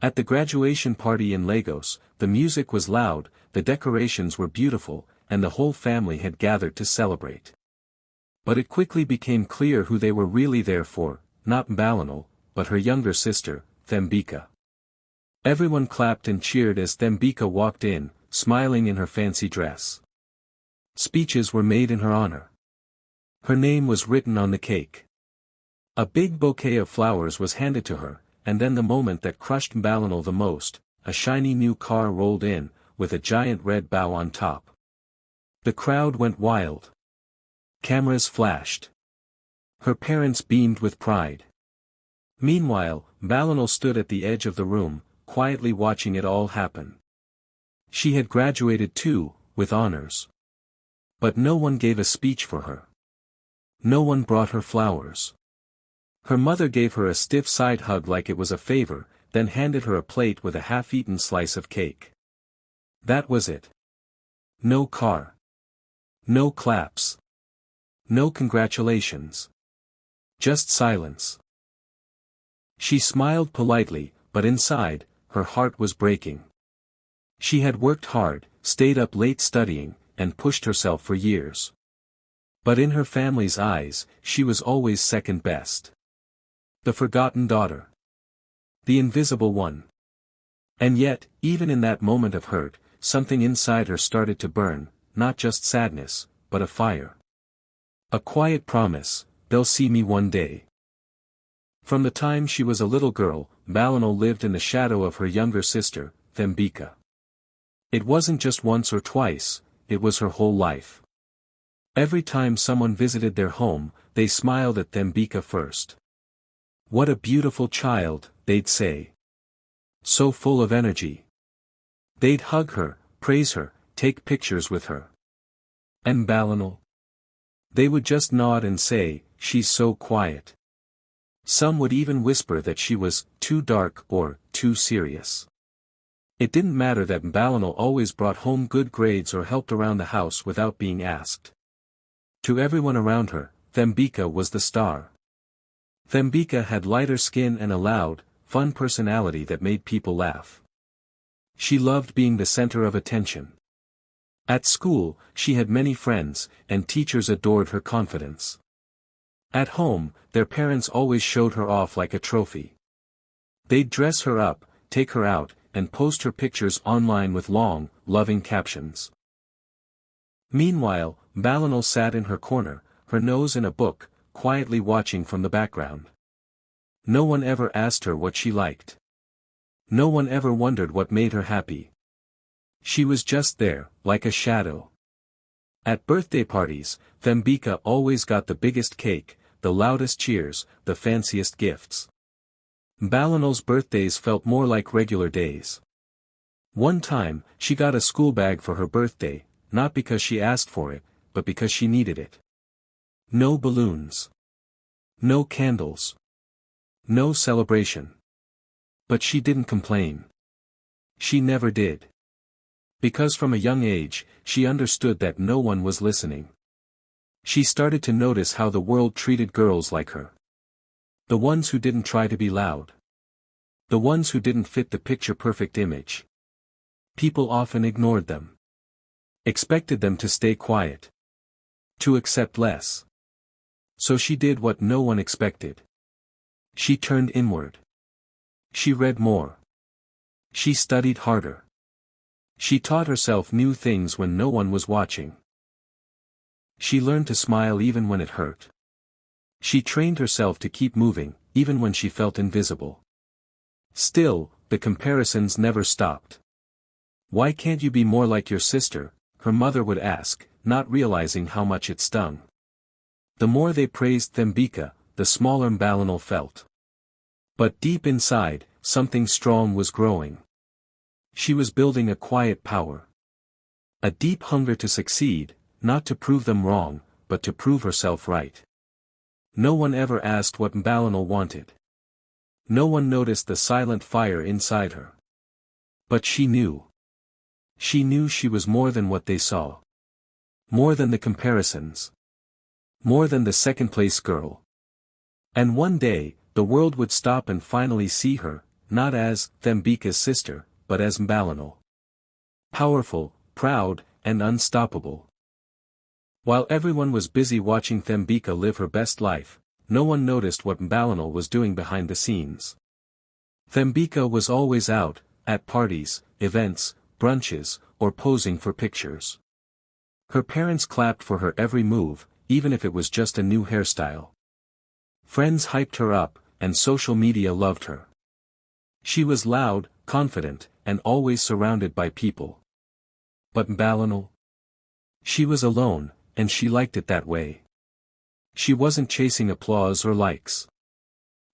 At the graduation party in Lagos, the music was loud, the decorations were beautiful, and the whole family had gathered to celebrate. But it quickly became clear who they were really there for, not Mbalanel, but her younger sister, Thembika. Everyone clapped and cheered as Thembika walked in, smiling in her fancy dress. Speeches were made in her honor. Her name was written on the cake. A big bouquet of flowers was handed to her, and then the moment that crushed Mbalanel the most, a shiny new car rolled in, with a giant red bow on top. The crowd went wild. Cameras flashed. Her parents beamed with pride. Meanwhile, Mbalanel stood at the edge of the room, quietly watching it all happen. She had graduated too, with honors. But no one gave a speech for her. No one brought her flowers. Her mother gave her a stiff side hug like it was a favor, then handed her a plate with a half-eaten slice of cake. That was it. No car. No claps. No congratulations. Just silence. She smiled politely, but inside, her heart was breaking. She had worked hard, stayed up late studying, and pushed herself for years. But in her family's eyes, she was always second best. The forgotten daughter. The invisible one. And yet, even in that moment of hurt, something inside her started to burn, not just sadness, but a fire. A quiet promise, they'll see me one day. From the time she was a little girl, Mbalanel lived in the shadow of her younger sister, Thembika. It wasn't just once or twice, it was her whole life. Every time someone visited their home, they smiled at Thembika first. "What a beautiful child," they'd say. "So full of energy." They'd hug her, praise her, take pictures with her. And Mbalanel? They would just nod and say, "She's so quiet." Some would even whisper that she was too dark or too serious. It didn't matter that Mbalanel always brought home good grades or helped around the house without being asked. To everyone around her, Thembika was the star. Thembika had lighter skin and a loud, fun personality that made people laugh. She loved being the center of attention. At school, she had many friends, and teachers adored her confidence. At home, their parents always showed her off like a trophy. They'd dress her up, take her out, and post her pictures online with long, loving captions. Meanwhile, Mbalanel sat in her corner, her nose in a book, quietly watching from the background. No one ever asked her what she liked. No one ever wondered what made her happy. She was just there, like a shadow. At birthday parties, Thembika always got the biggest cake, the loudest cheers, the fanciest gifts. Mbalanel's birthdays felt more like regular days. One time, she got a school bag for her birthday, not because she asked for it, but because she needed it. No balloons. No candles. No celebration. But she didn't complain. She never did. Because from a young age, she understood that no one was listening. She started to notice how the world treated girls like her. The ones who didn't try to be loud. The ones who didn't fit the picture-perfect image. People often ignored them. Expected them to stay quiet. To accept less. So she did what no one expected. She turned inward. She read more. She studied harder. She taught herself new things when no one was watching. She learned to smile even when it hurt. She trained herself to keep moving, even when she felt invisible. Still, the comparisons never stopped. "Why can't you be more like your sister?" her mother would ask, not realizing how much it stung. The more they praised Thembika, the smaller Mbalanel felt. But deep inside, something strong was growing. She was building a quiet power. A deep hunger to succeed, not to prove them wrong, but to prove herself right. No one ever asked what Mbalanel wanted. No one noticed the silent fire inside her. But she knew. She knew she was more than what they saw. More than the comparisons. More than the second-place girl. And one day, the world would stop and finally see her, not as Thembeka's sister, but as Mbalanal. Powerful, proud, and unstoppable. While everyone was busy watching Thembeka live her best life, no one noticed what Mbalanal was doing behind the scenes. Thembeka was always out, at parties, events, brunches, or posing for pictures. Her parents clapped for her every move, even if it was just a new hairstyle. Friends hyped her up, and social media loved her. She was loud, confident, and always surrounded by people. But Mbalanal? She was alone, and she liked it that way. She wasn't chasing applause or likes.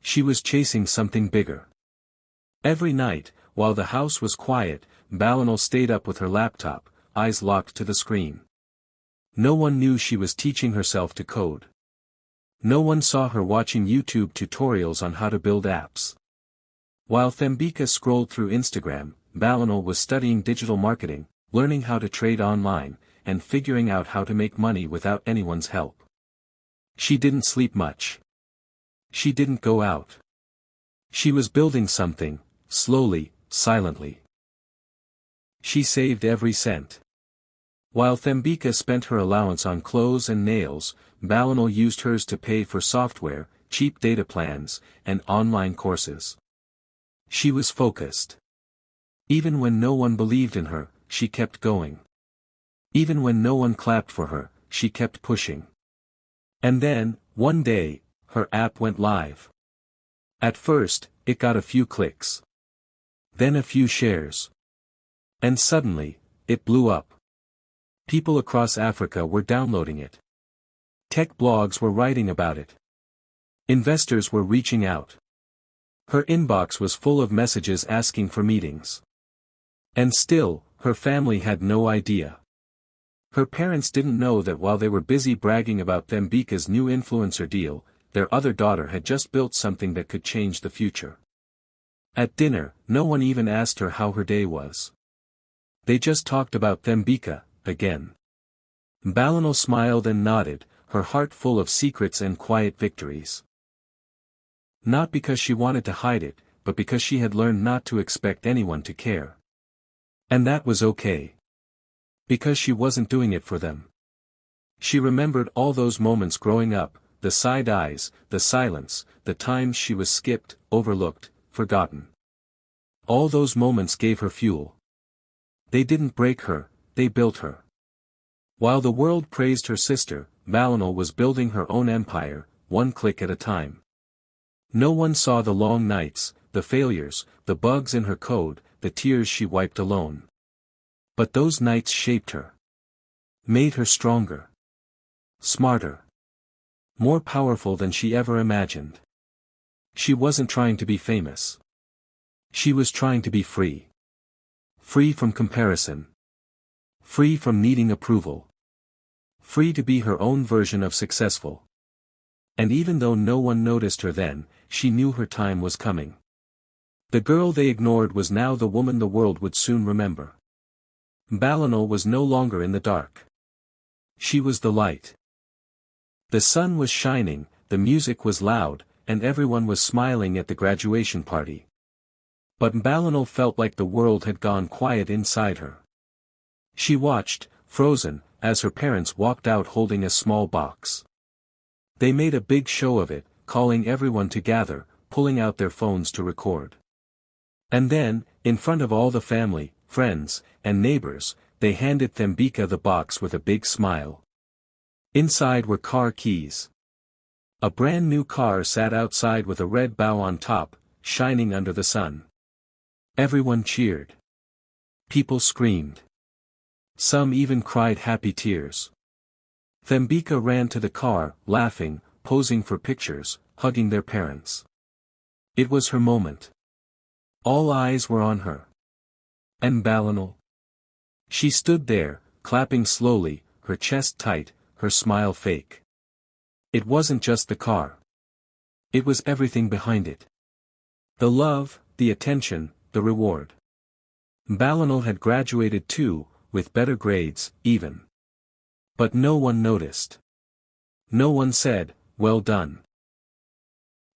She was chasing something bigger. Every night, while the house was quiet, Mbalanal stayed up with her laptop, eyes locked to the screen. No one knew she was teaching herself to code. No one saw her watching YouTube tutorials on how to build apps. While Thembeka scrolled through Instagram, Mbalanal was studying digital marketing, learning how to trade online, and figuring out how to make money without anyone's help. She didn't sleep much. She didn't go out. She was building something, slowly, silently. She saved every cent. While Thembeka spent her allowance on clothes and nails, Mbalanal used hers to pay for software, cheap data plans, and online courses. She was focused. Even when no one believed in her, she kept going. Even when no one clapped for her, she kept pushing. And then, one day, her app went live. At first, it got a few clicks. Then a few shares. And suddenly, it blew up. People across Africa were downloading it. Tech blogs were writing about it. Investors were reaching out. Her inbox was full of messages asking for meetings. And still, her family had no idea. Her parents didn't know that while they were busy bragging about Thembeka's new influencer deal, their other daughter had just built something that could change the future. At dinner, no one even asked her how her day was. They just talked about Thembeka, again. Mbalanal smiled and nodded, her heart full of secrets and quiet victories. Not because she wanted to hide it, but because she had learned not to expect anyone to care. And that was okay. Because she wasn't doing it for them. She remembered all those moments growing up, the side eyes, the silence, the times she was skipped, overlooked, forgotten. All those moments gave her fuel. They didn't break her, they built her. While the world praised her sister, Mbalanal was building her own empire, one click at a time. No one saw the long nights, the failures, the bugs in her code, the tears she wiped alone. But those nights shaped her. Made her stronger. Smarter. More powerful than she ever imagined. She wasn't trying to be famous. She was trying to be free. Free from comparison. Free from needing approval. Free to be her own version of successful. And even though no one noticed her then, she knew her time was coming. The girl they ignored was now the woman the world would soon remember. Mbalanal was no longer in the dark. She was the light. The sun was shining, the music was loud, and everyone was smiling at the graduation party. But Mbalanal felt like the world had gone quiet inside her. She watched, frozen, as her parents walked out holding a small box. They made a big show of it, calling everyone to gather, pulling out their phones to record. And then, in front of all the family, friends, and neighbors, they handed Thembeka the box with a big smile. Inside were car keys. A brand new car sat outside with a red bow on top, shining under the sun. Everyone cheered. People screamed. Some even cried happy tears. Thembeka ran to the car, laughing, posing for pictures, hugging their parents. It was her moment. All eyes were on her. And Mbalanal? She stood there, clapping slowly, her chest tight, her smile fake. It wasn't just the car. It was everything behind it. The love, the attention, the reward. Mbalanal had graduated too, with better grades, even. But no one noticed. No one said, "Well done."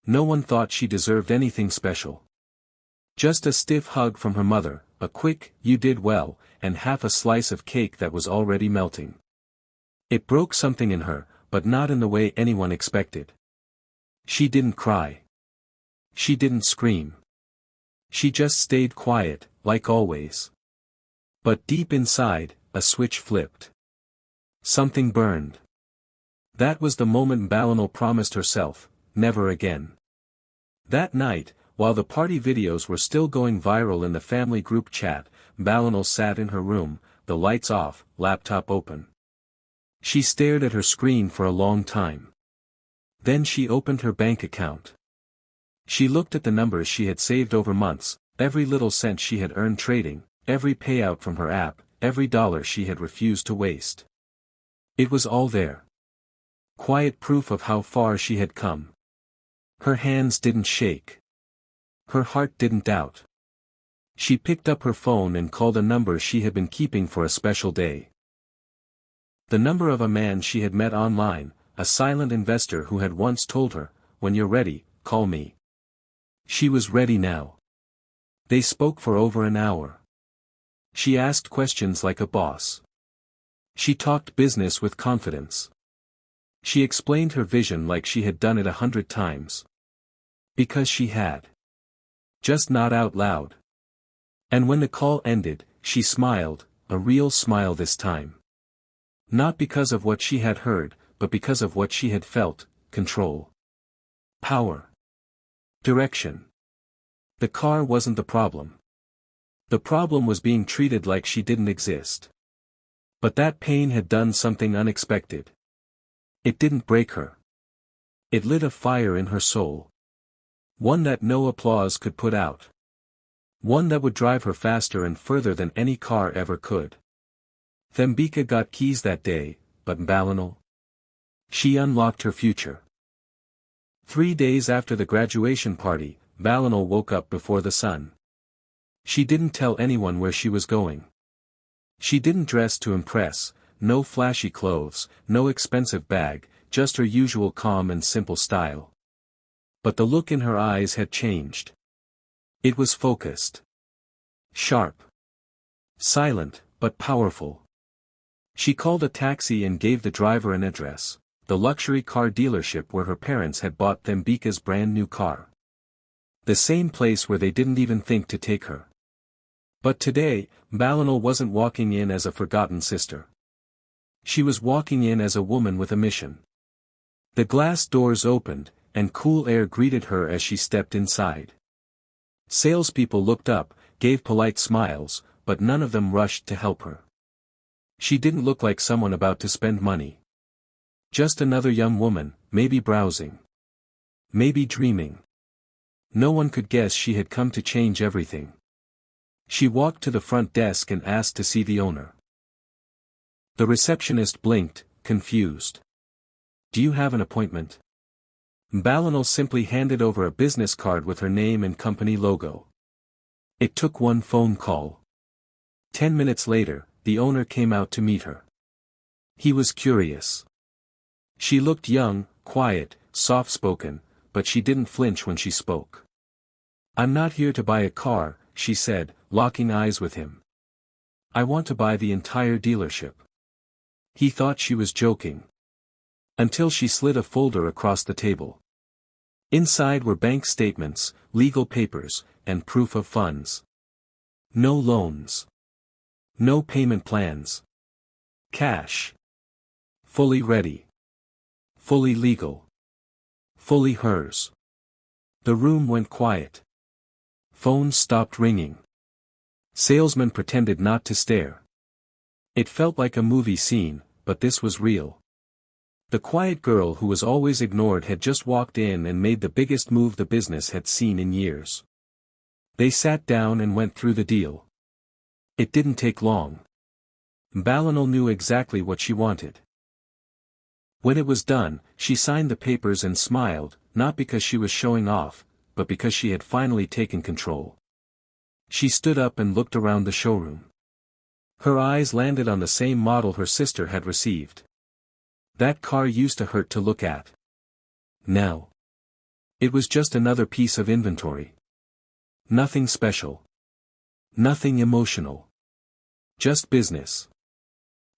No one thought she deserved anything special. Just a stiff hug from her mother, a quick, "You did well," and half a slice of cake that was already melting. It broke something in her, but not in the way anyone expected. She didn't cry. She didn't scream. She just stayed quiet, like always. But deep inside, a switch flipped. Something burned. That was the moment Balinal promised herself, never again. That night, while the party videos were still going viral in the family group chat, Balinal sat in her room, the lights off, laptop open. She stared at her screen for a long time. Then she opened her bank account. She looked at the numbers she had saved over months, every little cent she had earned trading, every payout from her app, every dollar she had refused to waste. It was all there. Quiet proof of how far she had come. Her hands didn't shake. Her heart didn't doubt. She picked up her phone and called a number she had been keeping for a special day. The number of a man she had met online, a silent investor who had once told her, "When you're ready, call me." She was ready now. They spoke for over an hour. She asked questions like a boss. She talked business with confidence. She explained her vision like she had done it 100 times. Because she had. Just not out loud. And when the call ended, she smiled, a real smile this time. Not because of what she had heard, but because of what she had felt: control. Power. Direction. The car wasn't the problem. The problem was being treated like she didn't exist. But that pain had done something unexpected. It didn't break her. It lit a fire in her soul. One that no applause could put out. One that would drive her faster and further than any car ever could. Thembika got keys that day, but Balinal? She unlocked her future. 3 days after the graduation party, Balinal woke up before the sun. She didn't tell anyone where she was going. She didn't dress to impress, no flashy clothes, no expensive bag, just her usual calm and simple style. But the look in her eyes had changed. It was focused. Sharp. Silent, but powerful. She called a taxi and gave the driver an address, the luxury car dealership where her parents had bought Thembika's brand new car. The same place where they didn't even think to take her. But today, Balinal wasn't walking in as a forgotten sister. She was walking in as a woman with a mission. The glass doors opened, and cool air greeted her as she stepped inside. Salespeople looked up, gave polite smiles, but none of them rushed to help her. She didn't look like someone about to spend money. Just another young woman, maybe browsing. Maybe dreaming. No one could guess she had come to change everything. She walked to the front desk and asked to see the owner. The receptionist blinked, confused. "Do you have an appointment?" Balinal simply handed over a business card with her name and company logo. It took one phone call. 10 minutes later, the owner came out to meet her. He was curious. She looked young, quiet, soft-spoken, but she didn't flinch when she spoke. "I'm not here to buy a car," she said, locking eyes with him. "I want to buy the entire dealership." He thought she was joking. Until she slid a folder across the table. Inside were bank statements, legal papers, and proof of funds. No loans. No payment plans. Cash. Fully ready. Fully legal. Fully hers. The room went quiet. Phones stopped ringing. Salesmen pretended not to stare. It felt like a movie scene, but this was real. The quiet girl who was always ignored had just walked in and made the biggest move the business had seen in years. They sat down and went through the deal. It didn't take long. Balinal knew exactly what she wanted. When it was done, she signed the papers and smiled, not because she was showing off, but because she had finally taken control. She stood up and looked around the showroom. Her eyes landed on the same model her sister had received. That car used to hurt to look at. Now. It was just another piece of inventory. Nothing special. Nothing emotional. Just business.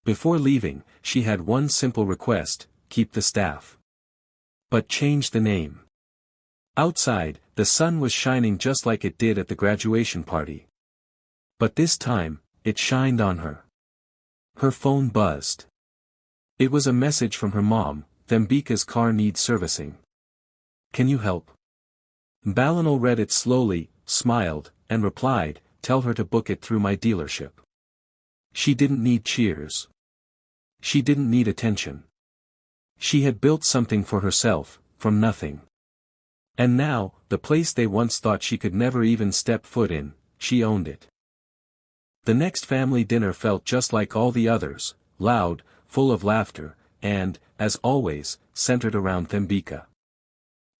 Before leaving, she had one simple request: keep the staff. But change the name. Outside, the sun was shining just like it did at the graduation party. But this time, it shined on her. Her phone buzzed. It was a message from her mom: Thembika's car needs servicing. Can you help? Balinal read it slowly, smiled, and replied, tell her to book it through my dealership. She didn't need cheers. She didn't need attention. She had built something for herself, from nothing. And now, the place they once thought she could never even step foot in, she owned it. The next family dinner felt just like all the others, loud, full of laughter, and, as always, centered around Thembika.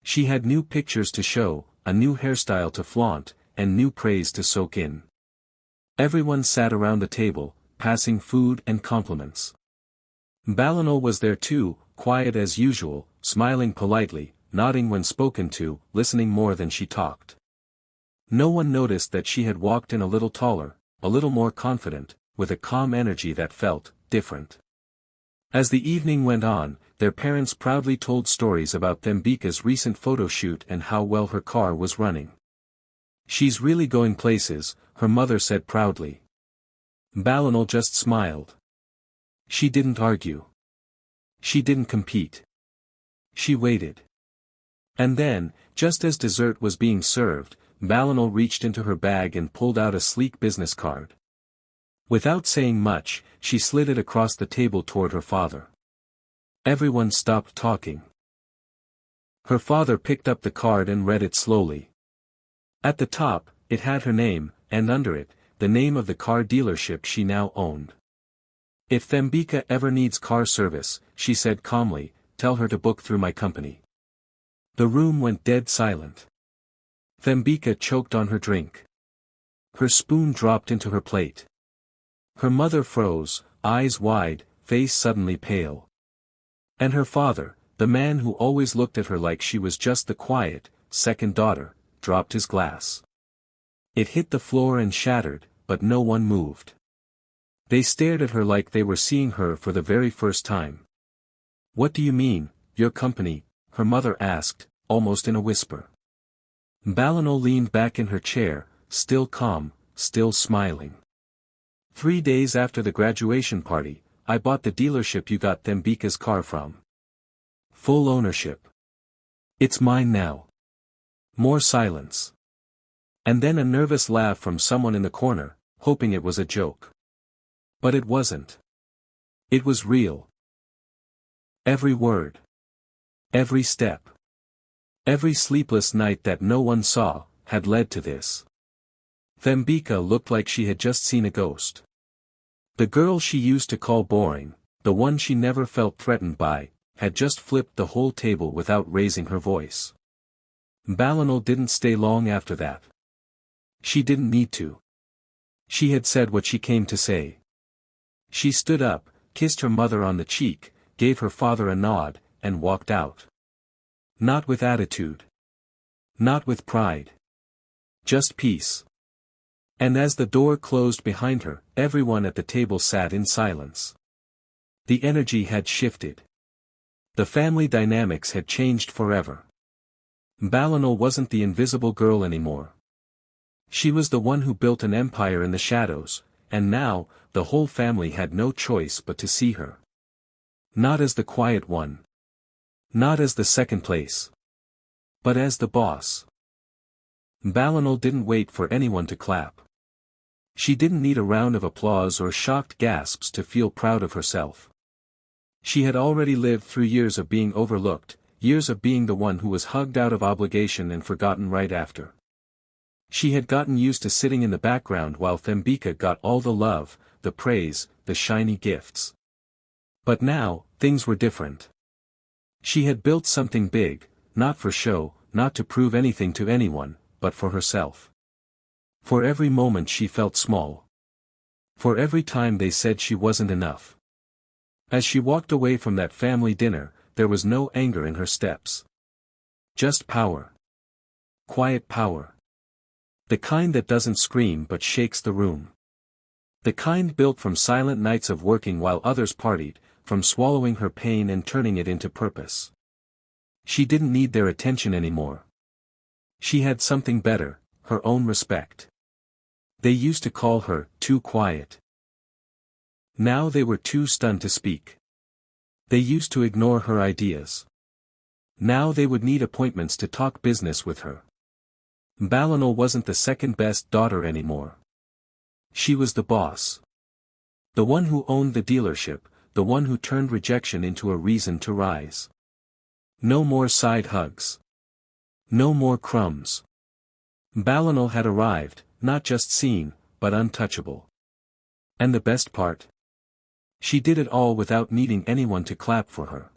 She had new pictures to show, a new hairstyle to flaunt, and new praise to soak in. Everyone sat around the table, passing food and compliments. Balinal was there too, quiet as usual, smiling politely, nodding when spoken to, listening more than she talked. No one noticed that she had walked in a little taller, a little more confident, with a calm energy that felt different. As the evening went on, their parents proudly told stories about Thembika's recent photo shoot and how well her car was running. She's really going places, her mother said proudly. Balinal just smiled. She didn't argue. She didn't compete. She waited. And then, just as dessert was being served, Balinal reached into her bag and pulled out a sleek business card. Without saying much, she slid it across the table toward her father. Everyone stopped talking. Her father picked up the card and read it slowly. At the top, it had her name, and under it, the name of the car dealership she now owned. If Thembika ever needs car service, she said calmly, tell her to book through my company. The room went dead silent. Thembika choked on her drink. Her spoon dropped into her plate. Her mother froze, eyes wide, face suddenly pale. And her father, the man who always looked at her like she was just the quiet, second daughter, dropped his glass. It hit the floor and shattered, but no one moved. They stared at her like they were seeing her for the very first time. What do you mean, your company? Her mother asked, almost in a whisper. Balinal leaned back in her chair, still calm, still smiling. 3 days after the graduation party, I bought the dealership you got Thembika's car from. Full ownership. It's mine now. More silence. And then a nervous laugh from someone in the corner, hoping it was a joke. But it wasn't. It was real. Every word. Every step. Every sleepless night that no one saw, had led to this. Thembika looked like she had just seen a ghost. The girl she used to call boring, the one she never felt threatened by, had just flipped the whole table without raising her voice. Balinal didn't stay long after that. She didn't need to. She had said what she came to say. She stood up, kissed her mother on the cheek, gave her father a nod, and walked out. Not with attitude. Not with pride. Just peace. And as the door closed behind her, everyone at the table sat in silence. The energy had shifted. The family dynamics had changed forever. Balinal wasn't the invisible girl anymore. She was the one who built an empire in the shadows, and now, the whole family had no choice but to see her. Not as the quiet one. Not as the second place. But as the boss. Balinal didn't wait for anyone to clap. She didn't need a round of applause or shocked gasps to feel proud of herself. She had already lived through years of being overlooked, years of being the one who was hugged out of obligation and forgotten right after. She had gotten used to sitting in the background while Thembika got all the love, the praise, the shiny gifts. But now, things were different. She had built something big, not for show, not to prove anything to anyone, but for herself. For every moment she felt small. For every time they said she wasn't enough. As she walked away from that family dinner, there was no anger in her steps. Just power. Quiet power. The kind that doesn't scream but shakes the room. The kind built from silent nights of working while others partied, from swallowing her pain and turning it into purpose. She didn't need their attention anymore. She had something better, her own respect. They used to call her, too quiet. Now they were too stunned to speak. They used to ignore her ideas. Now they would need appointments to talk business with her. Balinal wasn't the second-best daughter anymore. She was the boss. The one who owned the dealership, the one who turned rejection into a reason to rise. No more side hugs. No more crumbs. Balinal had arrived, not just seen, but untouchable. And the best part? She did it all without needing anyone to clap for her.